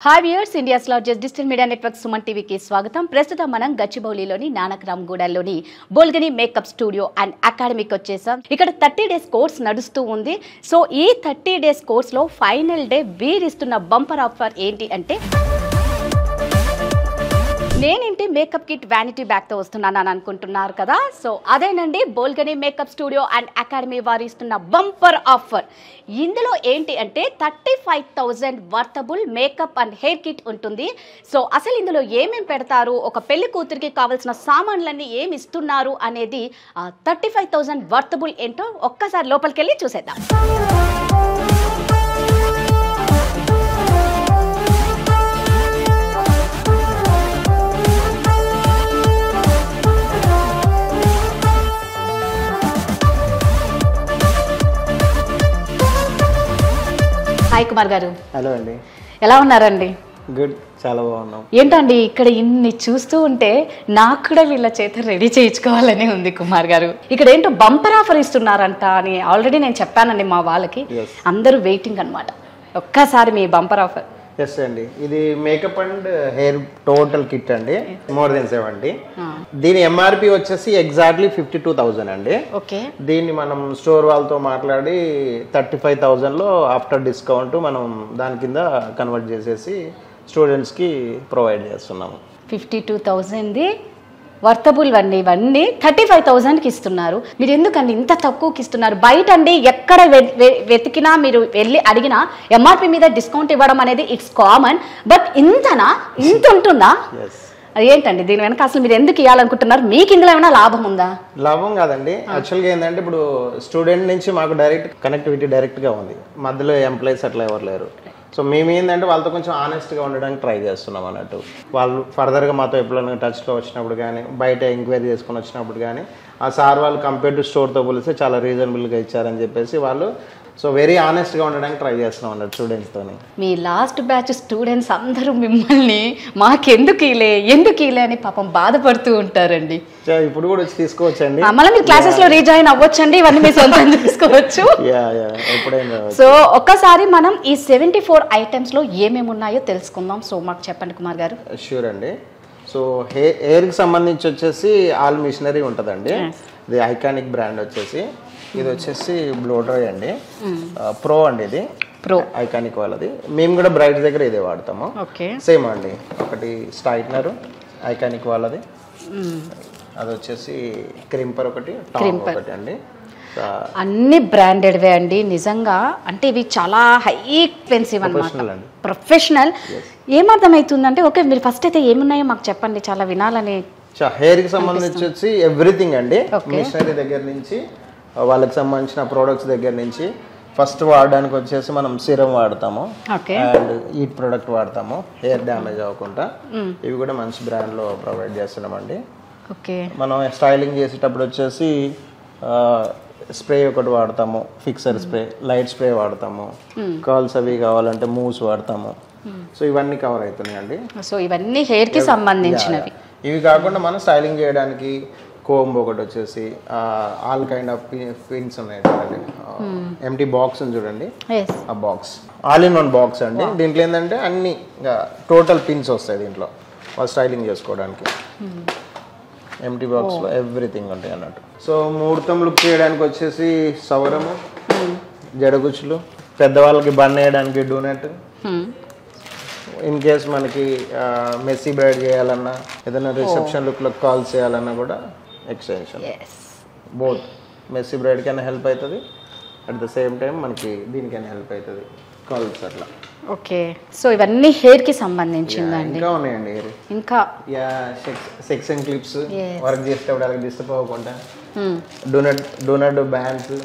Hi viewers, India's largest digital media network Suman టీవీకి స్వాగతం. ప్రస్తుతం మనం గచ్చిబౌలిలోని నానక్రామ్గూడలోని బోల్గని మేకప్ స్టూడియో అండ్ అకాడమీకి వచ్చేసాం. ఇక్కడ 30 days కోర్స్ నడుస్తూ ఉంది. సో ఈ 30 days కోర్స్లో ఫైనల్ డే వీరిస్తున్న బంపర్ ఆఫర్ ఏంటి అంటే, నేనేంటి మేకప్ కిట్ వ్యానిటీ బ్యాగ్తో వస్తున్నాను అని అనుకుంటున్నారు కదా. సో అదేనండి, బోల్గని మేకప్ స్టూడియో అండ్ అకాడమీ వారు ఇస్తున్న బంపర్ ఆఫర్. ఇందులో ఏంటి అంటే 35,000 worthable makeup and hair kit ఉంటుంది. సో అసలు ఇందులో ఏమేమి పెడతారు, ఒక పెళ్లి కూతురికి కావాల్సిన సామాన్లన్నీ ఏమి ఇస్తున్నారు అనేది 35,000 వర్తబుల్ ఏంటో ఒక్కసారి లోపలికి వెళ్ళి చూసేద్దాం. హాయ్ కుమార్ గారు. హలో అండి, ఎలా ఉన్నారండి? గుడ్, చాలా బాగున్నాం. ఏంటండి ఇక్కడ ఇన్ని చూస్తూ ఉంటే నాకు కూడా వీళ్ళ చేత రెడీ చేయించుకోవాలని ఉంది కుమార్ గారు. ఇక్కడ ఏంటో బంపర్ ఆఫర్ ఇస్తున్నారంట అని ఆల్రెడీ నేను చెప్పానండి మా వాళ్ళకి. అందరూ వెయిటింగ్ అనమాట. ఒక్కసారి మీ బంపర్ ఆఫర్. ఎస్ అండి, ఇది makeup and hair total kit అండి, మోర్ దెన్ 70. దీని ఎంఆర్పి వచ్చేసి ఎగ్జాక్ట్లీ 52,000 అండి. ఓకే, దీన్ని మనం స్టోర్ వాళ్ళతో మాట్లాడి 35,000లో ఆఫ్టర్ డిస్కౌంట్ మనం దాని కింద కన్వర్ట్ చేసేసి స్టూడెంట్స్కి ప్రొవైడ్ చేస్తున్నాము. 52,000 వర్తబుల్ అండి. ఇవన్నీ 35,000కి ఇస్తున్నారు. మీరు ఎందుకండి ఇంత తక్కువకి ఇస్తున్నారు? బయట అండి ఎక్కడ వెతికినా మీరు వెళ్ళి అడిగినా ఎంఆర్పి మీద డిస్కౌంట్ ఇవ్వడం అనేది ఇట్స్ కామన్. బట్ ఇంతనా, ఇంత ఉంటుందా? అది ఏంటండి దీని వెనక అసలు మీరు ఎందుకు ఇవ్వాలనుకుంటున్నారు? మీకు ఇందులో ఏమైనా లాభం ఉందా? లాభం కాదండి, యాక్చువల్గా ఏంటంటే ఇప్పుడు స్టూడెంట్ నుంచి మాకు డైరెక్ట్ కనెక్టివిటీ డైరెక్ట్గా ఉంది, మధ్యలో ఎంప్లాయీస్ అట్లా ఎవరు లేరు. సో మేము ఏంటంటే వాళ్ళతో కొంచెం ఆనెస్ట్గా ఉండడానికి ట్రై చేస్తున్నాం అన్నట్టు. వాళ్ళు ఫర్దర్గా మాతో ఎప్పుడైనా టచ్లో వచ్చినప్పుడు కానీ, బయట ఎంక్వైరీ చేసుకొని వచ్చినప్పుడు కానీ, ఆ సార్ వాళ్ళు కంపేర్ టు స్టోర్తో పోలిస్తే చాలా రీజనబుల్గా ఇచ్చారని చెప్పేసి వాళ్ళు సో వెరీ ఆనెస్ట్గా ఉండడానికి ట్రై చేస్తున్నాం అన్నట్టు స్టూడెంట్స్తో. మీ లాస్ట్ బ్యాచ్ స్టూడెంట్స్ అందరూ మిమ్మల్ని మాకెందుకు ఇలే అని పాపం బాధపడుతూ ఉంటారండి. ఇప్పుడు కూడా వచ్చి తీసుకోవచ్చండి, మళ్ళీ మీరు క్లాసెస్లో రీజాయిన్ అవ్వచ్చండి, ఇవన్నీ మీ సొంతం తీసుకోవచ్చు. సో ఒక్కసారి మనం ఈ 74 ఐటమ్స్లో ఏమేమి ఉన్నాయో తెలుసుకుందాం. సో మాకు చెప్పండి కుమార్ గారు. షూర్ అండి. సో హెయిర్కి సంబంధించి వచ్చేసి ఆల్ మిషనరీ ఉంటుందండి. ఇది ఐకానిక్ బ్రాండ్ వచ్చేసి, ఇది వచ్చేసి బ్లో డ్రై అండి, ప్రో అండి, ఇది ప్రో ఐకానిక్ వాళ్ళది. మేము కూడా బ్రైట్ దగ్గర ఇదే వాడతాము. సేమ్ అండి, ఒకటి స్ట్రైట్నర్ ఐకానిక్ వాళ్ళది, అది వచ్చేసి క్రింపర్ ఒకటి, టాంగ్ ఒకటి అండి. అన్ని బ్రాండెడ్వే అండి నిజంగా. అంటే ఇవి చాలా హై ఎక్స్పెన్సివ్ అన్నమాట, ప్రొఫెషనల్. ఏమర్థమవుతుందంటే, ఓకే మీరు ఫస్ట్ అయితే ఏమున్నాయో మాకు చెప్పండి, చాలా వినాలని. హెయిర్కి సంబంధించి వచ్చి ఎవ్రీథింగ్ అండి, మిషనరీ దగ్గర నుంచి వాళ్ళకి సంబంధించిన ప్రోడక్ట్స్ దగ్గర నుంచి. ఫస్ట్ వాడడానికి వచ్చేసి మనం సిరం వాడతాము అండ్ ఈ ప్రోడక్ట్ వాడతాము, హెయిర్ డ్యామేజ్ అవ్వకుండా. ఇవి కూడా మంచి బ్రాండ్లో ప్రొవైడ్ చేస్తున్నామండి. మనం స్టైలింగ్ చేసేటప్పుడు వచ్చేసి స్ప్రే ఒకటి వాడతాము, ఫిక్సర్ స్ప్రే, లైట్ స్ప్రే వాడతాము, కర్ల్స్ అవి కావాలంటే మూవ్స్ వాడతాము. సో ఇవన్నీ కవర్ అవుతున్నాయండి. సో ఇవన్నీ హెయిర్కి సంబంధించినవి. ఇవి కాకుండా మనం స్టైలింగ్ చేయడానికి కోంబ్ ఒకటి వచ్చేసి, ఆల్ కైండ్ ఆఫ్ పిన్స్ ఉన్నాయి చూడండి, ఎంటీ బాక్స్ ఉంది చూడంండి, ఆ box all in one box అండి. దీంట్లో ఏంటంటే అన్ని టోటల్ పిన్స్ వస్తాయి దీంట్లో వాళ్ళు స్టైలింగ్ చేసుకోవడానికి. ఎంటీ బాక్స్లో ఎవ్రీథింగ్ ఉంటాయి అన్నట్టు. సో ముహూర్తం లుక్ చేయడానికి వచ్చేసి సవరము, జడగుచ్చులు, పెద్దవాళ్ళకి బన్ వేయడానికి డూనెట్, ఇన్ కేస్ మనకి మెస్సీ బ్రైడ్ చేయాలన్నా, ఏదైనా రిసెప్షన్ లుక్లో కాల్స్ చేయాలన్నా కూడా ఎక్స్టెన్షన్. బోత్ మెస్సీ బ్రైడ్ కైనా హెల్ప్ అవుతుంది, అట్ ద సేమ్ టైం మనకి దీనికైనా హెల్ప్ అవుతుంది, కాల్స్ అట్లా. ఓకే, సో ఇవన్నీ హెయిర్కి సంబంధించిందండి. ఇంకా ఉన్నాయండి హెయిర్, ఇంకా సెక్షన్ క్లిప్స్ వర్క్ చేసేటప్పుడు అలాగే డిస్టర్బ్ అవ్వకుండా, డోనట్ బ్యాండ్స్,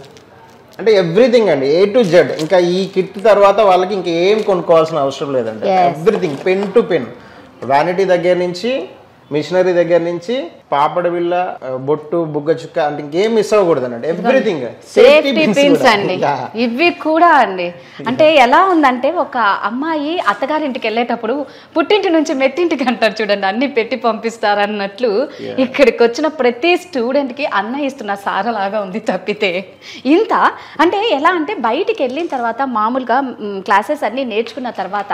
అంటే ఎవ్రీథింగ్ అండి, ఏ టు జెడ్. ఇంకా ఈ కిట్ తర్వాత వాళ్ళకి ఇంకా ఏం కొనుక్కోవాల్సిన అవసరం లేదండి. Everything pen to pen, vanity దగ్గర నుంచి, మిషనరీ దగ్గర నుంచి, పాపడ బిళ్ళ, బొట్టు, బుగ్గ చుక్క అంటే ఇంకేం మిస్ అవ్వకూడదు అన్నట్టు. ఎవ్రీథింగ్ సేఫ్టీ పిన్స్ అండి ఇవి కూడా అండి. అంటే ఎలా ఉందంటే ఒక అమ్మాయి అత్తగారింటికి వెళ్ళేటప్పుడు పుట్టింటి నుంచి మెట్టింటికి అంటారు చూడండి, అన్ని పెట్టి పంపిస్తారు అన్నట్లు ఇక్కడికి వచ్చిన ప్రతి స్టూడెంట్ కి అన్న ఇస్తున్న సారలాగా ఉంది తప్పితే ఇంత. అంటే ఎలా అంటే బయటికి వెళ్ళిన తర్వాత మామూలుగా క్లాసెస్ అన్ని నేర్చుకున్న తర్వాత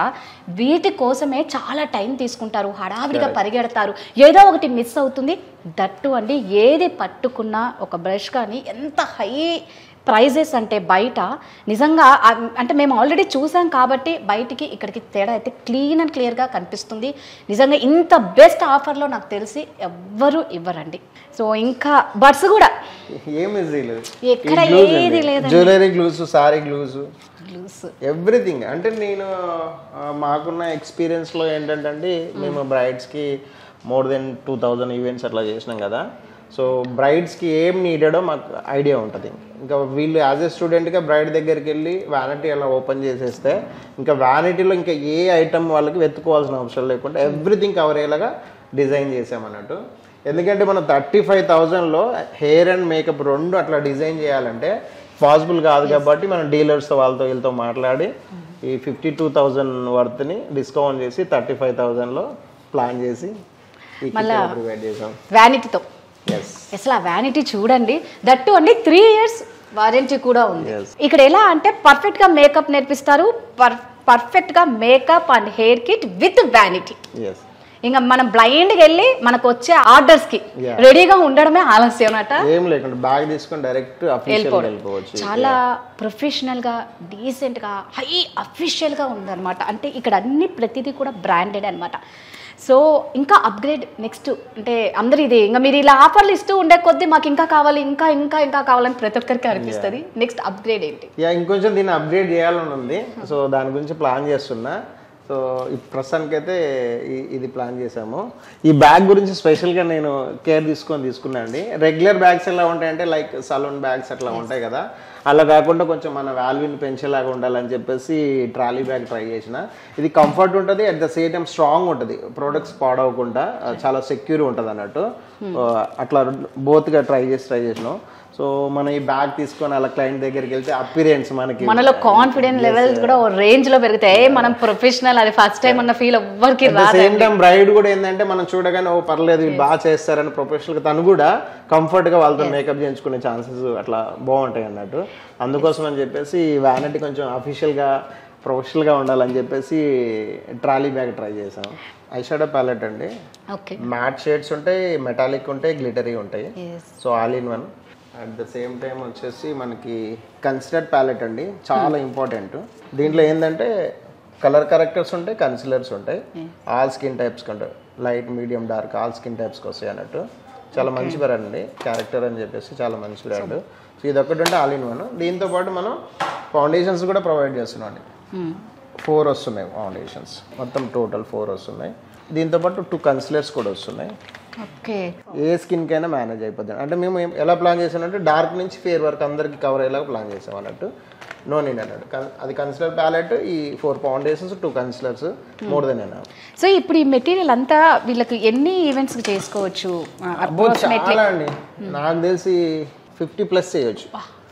వీటి కోసమే చాలా టైం తీసుకుంటారు, హడావిడిగా పరిగెడతారు, ఏదో ఒకటి మిస్ అవుతుంది. దట్టు అండి ఏది పట్టుకున్నా ఒక బ్రష్ కానీ ఎంత హై ప్రైజెస్ అంటే బయట నిజంగా అంటే మేము ఆల్రెడీ చూసాం కాబట్టి బయటికి ఇక్కడికి తేడా అయితే క్లీన్ అండ్ క్లియర్గా కనిపిస్తుంది. నిజంగా ఇంత బెస్ట్ ఆఫర్లో నాకు తెలిసి ఎవ్వరూ ఇవ్వరండి. సో ఇంకా బడ్స్ కూడా ఎక్కడ ఏది లేదు, jewellery glues, sorry glues, everything. అంటే నేను మాకున్న ఎక్స్పీరియన్స్లో ఏంటంటే మేము బ్రైడ్స్కి మోర్ దెన్ 2000 ఈవెంట్స్ అట్లా చేసినాం కదా. సో బ్రైడ్స్కి ఏం నీడెడో మాకు ఐడియా ఉంటుంది. ఇంకా వీళ్ళు యాజ్ ఏ స్టూడెంట్గా బ్రైడ్ దగ్గరికి వెళ్ళి వ్యానిటీ అలా ఓపెన్ చేసేస్తే ఇంకా వ్యానిటీలో ఇంకా ఏ ఐటమ్ వాళ్ళకి వెతుకోవాల్సిన అవసరం లేకుండా ఎవ్రీథింగ్ కవర్ అయ్యేలాగా డిజైన్ చేసామన్నట్టు. ఎందుకంటే మనం 35,000లో హెయిర్ అండ్ మేకప్ రెండు అట్లా డిజైన్ చేయాలంటే పాసిబుల్ కాదు కాబట్టి మనం డీలర్స్తో వాళ్ళతో వీళ్ళతో మాట్లాడి ఈ 52,000 వర్త్ని డిస్కౌంట్ చేసి 35,000లో ప్లాన్ చేసి ప్రొవైడ్ చేసాం వ్యానిటీతో. అసలు ఆ వ్యానిటీ చూడండి, దట్టు అండి 3 years వారంటీ కూడా ఉంది. ఇక్కడ ఎలా అంటే పర్ఫెక్ట్ గా మేకప్ నేర్పిస్తారు, పర్ఫెక్ట్ గా makeup and hair kit with vanity. ఇంకా మనం బ్లైండ్గా వెళ్ళి మనకు వచ్చే ఆర్డర్స్ కి రెడీగా ఉండడమే ఆలస్యం అన్నమాట. ఏం లేకుండా బ్యాగ్ తీసుకొని డైరెక్ట్ వెళ్ళిపోవచ్చు. చాలా ప్రొఫెషనల్ గా డీసెంట్ గా హై అఫీషియల్ గా ఉందన్నమాట. అంటే ఇక్కడ అన్ని ప్రతిదీ కూడా బ్రాండెడ్ అనమాట. సో ఇంకా అప్గ్రేడ్ నెక్స్ట్ అంటే అందరు ఇది ఇంకా మీరు ఇలా ఆఫర్లు ఇస్తూ ఉండే కొద్దీ మాకు ఇంకా కావాలి, ఇంకా ఇంకా ఇంకా కావాలని ప్రతి ఒక్కరికి అనిపిస్తుంది. నెక్స్ట్ అప్గ్రేడ్ ఏంటి? ఇంకొంచెం దీన్ని అప్గ్రేడ్ చేయాలని ఉంది. సో దాని గురించి ప్లాన్ చేస్తున్నా. సో ఈ ప్రస్తుతానికైతే ఇది ప్లాన్ చేసాము. ఈ బ్యాగ్ గురించి స్పెషల్గా నేను కేర్ తీసుకున్నా అండి. రెగ్యులర్ బ్యాగ్స్ ఎలా ఉంటాయంటే లైక్ సలూన్ బ్యాగ్స్ అట్లా ఉంటాయి కదా, అలా కాకుండా కొంచెం మన వాల్యూని పెంచేలాగా ఉండాలని చెప్పేసి ట్రాలీ బ్యాగ్ ట్రై చేసిన. ఇది కంఫర్ట్ ఉంటుంది, at the same time strong ఉంటుంది, ప్రొడక్ట్స్ పాడవకుండా చాలా సెక్యూర్ ఉంటుంది అన్నట్టు. అట్లా బోత్గా ట్రై చేసినాం. సో మనం ఈ బ్యాగ్ తీసుకొని అలా క్లయింట్ దగ్గరికి వెళ్తే అపిరెన్స్ మనలో కాన్ఫిడెన్స్ లెవెల్స్ కూడా రేంజ్ లో పెరుగుతాయి. మనం ప్రొఫెషనల్, అది ఫస్ట్ టైం అన్న ఫీల్ ఎవ్వరికి రాదు. సేమ్ టైం బ్రైడ్ కూడా ఏంటంటే మనం చూడగానే ఓ పర్లేదు వీళ్ళు బాగా చేస్తారని ప్రొఫెషనల్ గా తను కూడా కంఫర్ట్ గా వాళ్ళతో మేకప్ చేయించుకునే ఛాన్సెస్ అట్లా బాగుంటాయి అన్నట్టు. అందుకోసం అని చెప్పేసి వ్యానిటీ కొంచెం అఫీషియల్ గా ప్రొఫెషనల్ గా ఉండాలని చెప్పేసి ట్రాలీ బ్యాగ్ ట్రై చేసాం. ఐ షాడో ప్యాలెట్ అండి, మ్యాట్ షేడ్స్ ఉంటాయి, మెటాలిక్ ఉంటాయి, గ్లిటరీ ఉంటాయి. So all in one. At the same time వచ్చేసి మనకి కన్సిలర్ ప్యాలెట్ అండి, చాలా ఇంపార్టెంట్. దీంట్లో ఏంటంటే కలర్ కరెక్టర్స్ ఉంటాయి, కన్సిలర్స్ ఉంటాయి, ఆల్ స్కిన్ టైప్స్కి ఉంటాయి, light, medium, dark all skin టైప్స్కి వస్తాయి అన్నట్టు. చాలా మంచి బ్రాండ్ అండి, క్యారెక్టర్ అని చెప్పేసి చాలా మంచి బ్రాండ్. సో ఇది ఒకటి ఉంటే ఆల్ ఇన్ వన్. దీంతో పాటు మనం ఫౌండేషన్స్ కూడా ప్రొవైడ్ చేస్తున్నాం అండి. 4 వస్తున్నాయి ఫౌండేషన్స్, మొత్తం టోటల్ 4 వస్తున్నాయి. దీంతో పాటు 2 కన్సిలర్స్ కూడా వస్తున్నాయి. ఏ స్కిన్ కైనా మేనేజ్ అయిపోద్ది. అంటే మేము ఎలా ప్లాన్ చేసామంటే డార్క్ నుంచి ఫేర్ వరకు అందరికి కవర్ అయ్యేలాగా ప్లాన్ చేసాం అన్నట్టు. నో నీడ్ అన్నట్టు. అది కన్సిలర్ ప్యాలెట్, ఈ 4 foundations, 2 concealers, more than enough. So ఇప్పుడు ఈ మెటీరియల్ అంతా వీళ్ళకి ఎన్ని ఈవెంట్స్ చేసుకోవచ్చు? చాలా అండి, నాకు తెలిసి 50+ చేయొచ్చు.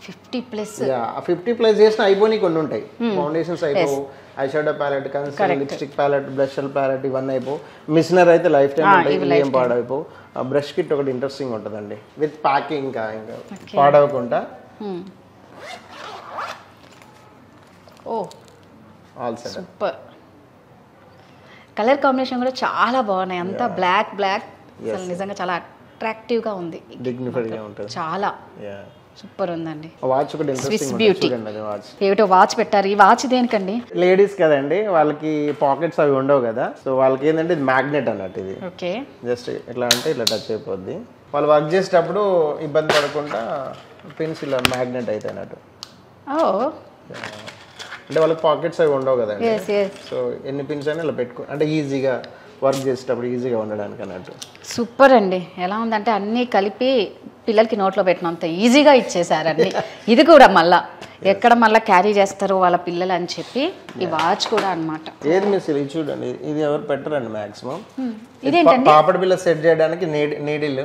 50+ చేసిన అయిపోయి కొన్ని ఉంటాయి. ఫౌండేషన్స్ అయిపోవు, eye shadow palette, concealer, lipstick palette, blusher palette, ఇవన్నీ అయిపోవు. మిషనర్ అయితే లైఫ్ టైం ఉంటాయి, ఏం పాడైపోవు. బ్రష్ కిట్ ఒకటి ఇంట్రెస్టింగ్ ఉంటుందండి, విత్ ప్యాకింగ్, ఇంకా పాడవకుండా. All set. Super. Colour combination కూడా చాలా బాగున్నాయి, అంతా బ్లాక్ నిజంగా చాలా అట్రాక్టివ్ గా ఉంది, డిగ్నిఫైడ్ గా ఉంటుంది, చాలా సూపర్ ఉందండి. వాచ్ ఒకటి ఇంట్రెస్టింగ్ చూడండి. వాచ్ ఏమిటో వాచ్ పెట్టారు. ఈ వాచ్ దేనికండి? లేడీస్ కదండి, వాళ్ళకి పాకెట్స్ అవి ఉండవు కదా. సో వాళ్ళకి ఏంటంటే ఇది మ్యాగ్నెట్ అన్నట్టు. ఇది జస్ట్ ఇట్లా అంటే ఇట్లా టచ్ అయిపోద్ది. వాళ్ళు వర్క్ చేసేటప్పుడు ఇబ్బంది పడకుండా పిన్స్ ఇలా మ్యాగ్నెట్ అయితే అన్నట్టు. అంటే వాళ్ళకి పాకెట్స్ అవి ఉండవు కదండి. సో ఎన్ని పిన్స్ అయినా ఇలా పెట్టుకో అంటే ఈజీగా వర్క్ చేసేటప్పుడు ఈజీగా ఉండడానికి అన్నట్టు. సూపర్ అండి. ఎలా ఉందంటే అన్నీ కలిపి పిల్లలకి నోట్లో పెట్టినంత ఈజీగా ఇచ్చేసారు అన్ని. ఇది కూడా మళ్ళీ ఎక్కడ మళ్ళీ క్యారీ చేస్తారు వాళ్ళ పిల్లలు అని చెప్పి ఈ వాచ్ కూడా అన్నమాట. ఏది మిస్ ఇది చూడండి, ఇది ఎవరు పెట్టరండి మ్యాక్సిమం. పాపడ్ బిల్ల సెట్ చేయడానికి నీడిల్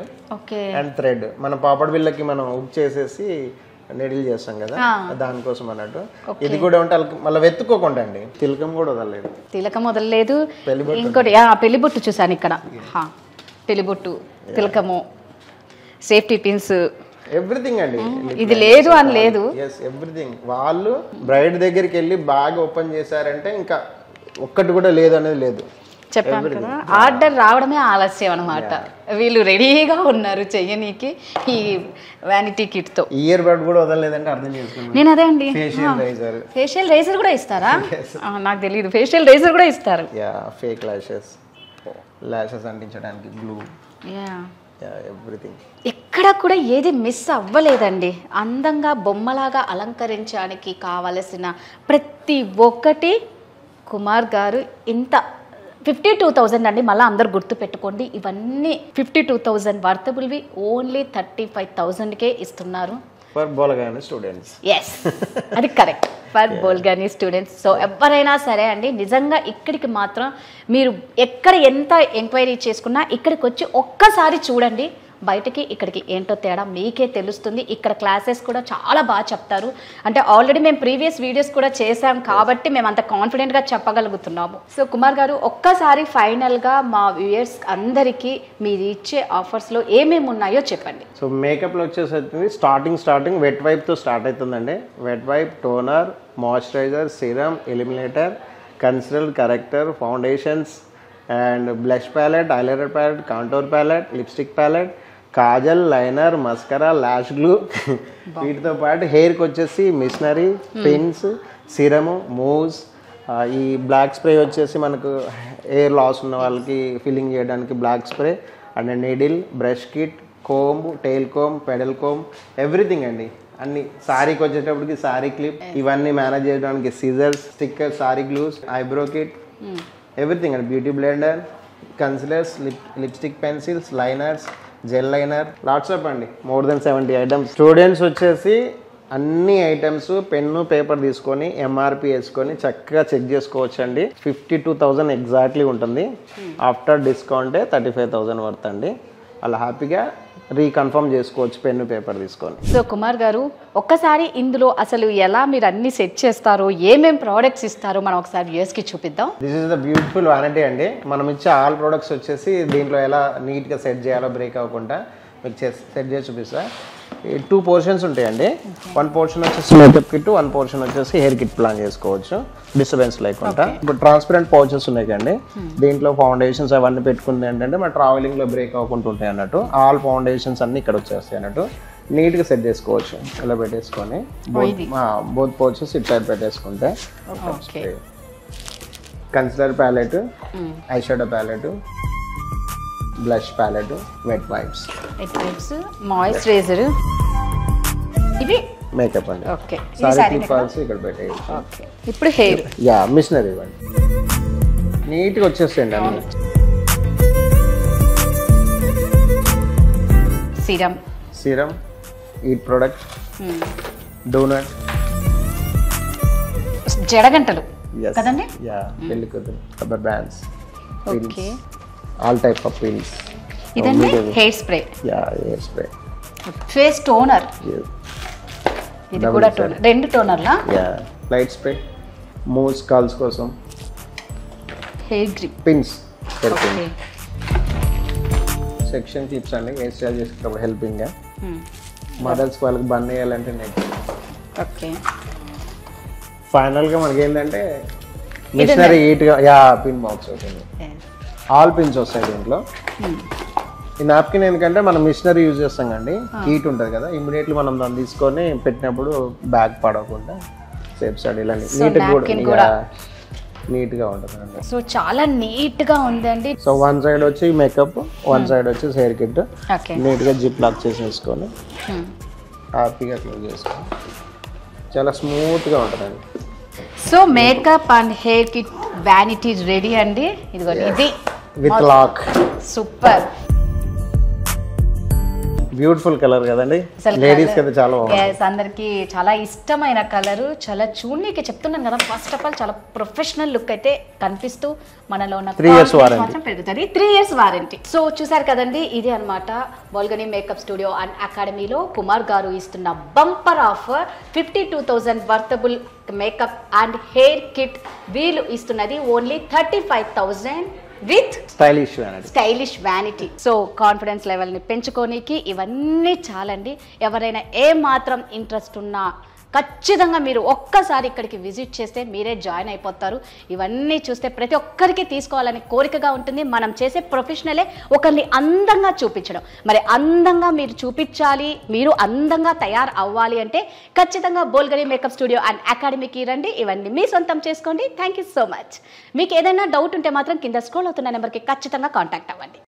అండ్ థ్రెడ్. మన పాపడ్ బిల్లకి మనం హుక్ చేసేసి నీడిల్ చేస్తాం కదా, దానికోసం అన్నట్టు. ఇది కూడా ఉంటే మళ్ళీ వెతుక్కోకుండా అండి. తిలకం కూడా వదలలేదు, తిలకం వదలలేదు. ఇంకోటి పెళ్లిబొట్టు చూసాను ఇక్కడ, పెళ్లిబొట్టు, తిలకము, సేఫ్టీ పిన్స్, ఎవ్రీథింగ్ అండి. ఇది లేదు అని లేదు, ఎవ్రీథింగ్. వాళ్ళు బ్రైడ్ దగ్గరికి వెళ్ళి బాగా ఓపెన్ చేశారంటే ఇంకా ఒక్కటి కూడా లేదు అనేది లేదు. చెప్పాను కదా, ఆర్డర్ రావడమే ఆలస్యం అనమాట. వీళ్ళు రెడీగా ఉన్నారు చెయ్యనీకి ఈ వ్యానిటీ కిట్ తో. ఇయర్ బడ్ కూడా వదలలేదంటే అర్థం చేసుకున్నాను. నేను అదే అండి, ఫేషియల్ రైజర్ కూడా ఇస్తారా? నాకు తెలియదు, ఫేషియల్ రైజర్ కూడా ఇస్తారు. ఫేక్ లాషెస్ అంటించడానికి గ్లూ, ఎవ్రీథింగ్. ఎక్కడ కూడా ఏది మిస్ అవ్వలేదండి. అందంగా బొమ్మలాగా అలంకరించడానికి కావలసిన ప్రతి ఒక్కటి కుమార్ గారు ఇంత 52,000 అండి. మళ్ళీ అందరు గుర్తు పెట్టుకోండి, ఇవన్నీ 52,000 వర్తబుల్వి ఓన్లీ 35,000కే ఇస్తున్నారు ఫర్ బోల్గానీ స్టూడెంట్స్. ఎస్, అది కరెక్ట్, ఫర్ బోల్గానీ స్టూడెంట్స్. సో ఎవరైనా సరే అండి, నిజంగా ఇక్కడికి మాత్రం మీరు ఎక్కడ ఎంత ఎంక్వైరీ చేసుకున్నా ఇక్కడికి వచ్చి ఒక్కసారి చూడండి. బయటకి ఇక్కడికి ఏంటో తేడా మీకే తెలుస్తుంది. ఇక్కడ క్లాసెస్ కూడా చాలా బాగా చెప్తారు. అంటే ఆల్రెడీ మేము ప్రీవియస్ వీడియోస్ కూడా చేసాం కాబట్టి మేము అంత కాన్ఫిడెంట్గా చెప్పగలుగుతున్నాము. సో కుమార్ గారు, ఒక్కసారి ఫైనల్గా మా వ్యూయర్స్ అందరికీ మీరు ఇచ్చే ఆఫర్స్లో ఏమేమి ఉన్నాయో చెప్పండి. సో మేకప్లో వచ్చేసి స్టార్టింగ్ వెట్ వైప్తో స్టార్ట్ అవుతుందండి. Wet wipe, toner, moisturiser, serum, eliminator, concealer, corrector, foundations and blush palette, eyeliner palette, contour palette, lipstick palette, kajal, liner, mascara, lash glue. వీటితో పాటు హెయిర్కి వచ్చేసి మిషనరీ, పిన్స్, సిరము, మూవ్స్, ఈ బ్లాక్ స్ప్రే వచ్చేసి మనకు హెయిర్ లాస్ ఉన్న వాళ్ళకి ఫిల్లింగ్ చేయడానికి black spray and needle, brush kit, comb, tail comb, paddle comb, everything అండి. అన్ని సారీకి వచ్చేటప్పటికి సారీ క్లిప్, ఇవన్నీ మేనేజ్ చేయడానికి scissors, sticker, sorry glues, eyebrow kit, everything అండి. Beauty blender, concealers, lipstick pencils, liners, gel liner, lots of అండి. More than 70 items. Students వచ్చేసి అన్ని ఐటమ్స్ పెన్ను, పేపర్ తీసుకొని ఎంఆర్పి వేసుకొని చక్కగా చెక్ చేసుకోవచ్చు అండి. 52,000 ఎగ్జాక్ట్లీ ఉంటుంది. ఆఫ్టర్ డిస్కౌంటే 35,000 వర్త్ అండి. అలా హ్యాపీగా రీకన్ఫర్మ్ చేసుకోవచ్చు పెన్ను, పేపర్ తీసుకొని. సో కుమార్ గారు, ఒక్కసారి ఇందులో అసలు ఎలా మీరు అన్ని సెట్ చేస్తారో, ఏమేం ప్రోడక్ట్స్ ఇస్తారో మనం ఒకసారి వ్యూయర్స్కి చూపిద్దాం. This is the beautiful vanity అండి. మనం ఇచ్చే ఆల్ ప్రోడక్ట్స్ వచ్చేసి దీంట్లో ఎలా నీట్గా సెట్ చేయాలో బ్రేక్ అవ్వకుండా మీకు సెట్ చేసి చూపిస్తా. 2 పోర్షన్స్ ఉంటాయండి. 1 పోర్షన్ వచ్చేసి మేకప్ కిట్, 1 పోర్షన్ వచ్చేసి హెయిర్ కిట్ ప్లాన్ చేసుకోవచ్చు డిస్టర్బెన్స్ లేకుండా. ఇప్పుడు ట్రాన్స్పరెంట్ పౌచెస్ ఉన్నాయి కండి. దీంట్లో ఫౌండేషన్స్ అవన్నీ పెట్టుకుంది ఏంటంటే మన ట్రావెలింగ్లో బ్రేక్ అవ్వకుండా ఉంటాయి అన్నట్టు. ఆల్ ఫౌండేషన్స్ అన్ని ఇక్కడ వచ్చేస్తాయి అన్నట్టు. నీట్గా సెట్ చేసుకోవచ్చు ఇలా పెట్టేసుకొని. బోత్ పౌచెస్ ఇట్ సైడ్ పెట్టేసుకుంటే concealer palette, eye shadow palette, blush palette, wet wipes, moisturiser, ఇవి మేకప్ అండి. ఓకే, సారీ క్లిప్స్ ఇక్కడ పెట్టేయచ్చు. ఇప్పుడు హెయిర్ మిషనరీ ఇవ్వండి. నీట్గా వచ్చేస్తాయండి అన్ని. సిరమ్, ఈట్ ప్రొడక్ట్, డోనట్, జడగంటలు కదండి, పెళ్లి కూతురు, rubber bands, all type of pins. ఇదండి hair spray, hair spray, face toner, ఇది కూడా టోనర్, 2 టోనర్లా, లైట్ స్ప్రే, మూవ్స్ కాల్స్ కోసం, hair grip, pins, section clips అండి. హెయిర్ స్టైల్ చేసుకున్నప్పుడు హెల్పింగ్. మదర్స్ వాళ్ళకి బన్ వేయాలంటే నెక్స్ట్. ఓకే, ఫైనల్గా మనకి ఏంటంటే మిషనరీ హీట్గా పిన్ బాక్స్ అవుతుంది. ఆల్ పిన్స్ వస్తాయి దీంట్లో. ఈ నాప్కిన్ ఎందుకంటే మనం మిషనరీ యూజ్ చేస్తాం కండి, హీట్ ఉంటుంది కదా, ఇమీడియట్లీ మనం దాన్ని తీసుకొని పెట్టినప్పుడు బ్యాగ్ పడకుండా సేఫ్ సైడ్ ఇలా నీట్గా ఉంటుంది అండి. సో చాలా నీట్గా ఉందండి. సో 1 సైడ్ వచ్చి మేకప్, 1 సైడ్ వచ్చి హెయిర్ కిట్. నీట్గా జిప్ లాక్ చేసేసుకొని హ్యాపీగా క్లోజ్ చేసుకొని చాలా స్మూత్గా ఉంటుందండి. So makeup and hair kit vanity ready అండి. ఇదిగోండి, ఇది with lock. Super, beautiful colour కదండి, లేడీస్ కి అయితే చాలా బాగుంది. అందరికి చాలా ఇష్టమైన కలర్. చాలా చూడనీకి చెప్తున్నాను కదా, ఫస్ట్ ఆఫ్ ఆల్ చాలా ప్రొఫెషనల్ లుక్ అయితే కనిపిస్తూ మనలో ఉన్న 3 years వారంటీ మాత్రం పెరుగుతుంది. 3 years వారంటీ. సో చూసారు కదండి, ఇది అన్నమాట బోల్గని మేకప్ స్టూడియో అండ్ అకాడమీలో కుమార్ గారు ఇస్తున్న bumper offer. 52,000 worthable makeup and hair kit వీళ్ళు ఇస్తున్నది only 35,000 with stylish vanity. So confidence లెవెల్ని పెంచుకోనికి ఇవన్నీ చాలండి. ఎవరైనా ఏ మాత్రం ఇంట్రెస్ట్ ఉన్నా ఖచ్చితంగా మీరు ఒక్కసారి ఇక్కడికి విజిట్ చేస్తే మీరే జాయిన్ అయిపోతారు. ఇవన్నీ చూస్తే ప్రతి ఒక్కరికి తీసుకోవాలని కోరికగా ఉంటుంది. మనం చేసే ప్రొఫెషనలే ఒకరిని అందంగా చూపించడం. మరి అందంగా మీరు చూపించాలి, మీరు అందంగా తయారు అవ్వాలి అంటే ఖచ్చితంగా బోల్గని మేకప్ స్టూడియో అండ్ అకాడమీకి రండి. ఇవన్నీ మీ సొంతం చేసుకోండి. Thank you so much. మీకు ఏదైనా డౌట్ ఉంటే మాత్రం కింద స్క్రోల్ అవుతున్న నెంబర్కి ఖచ్చితంగా కాంటాక్ట్ అవ్వండి.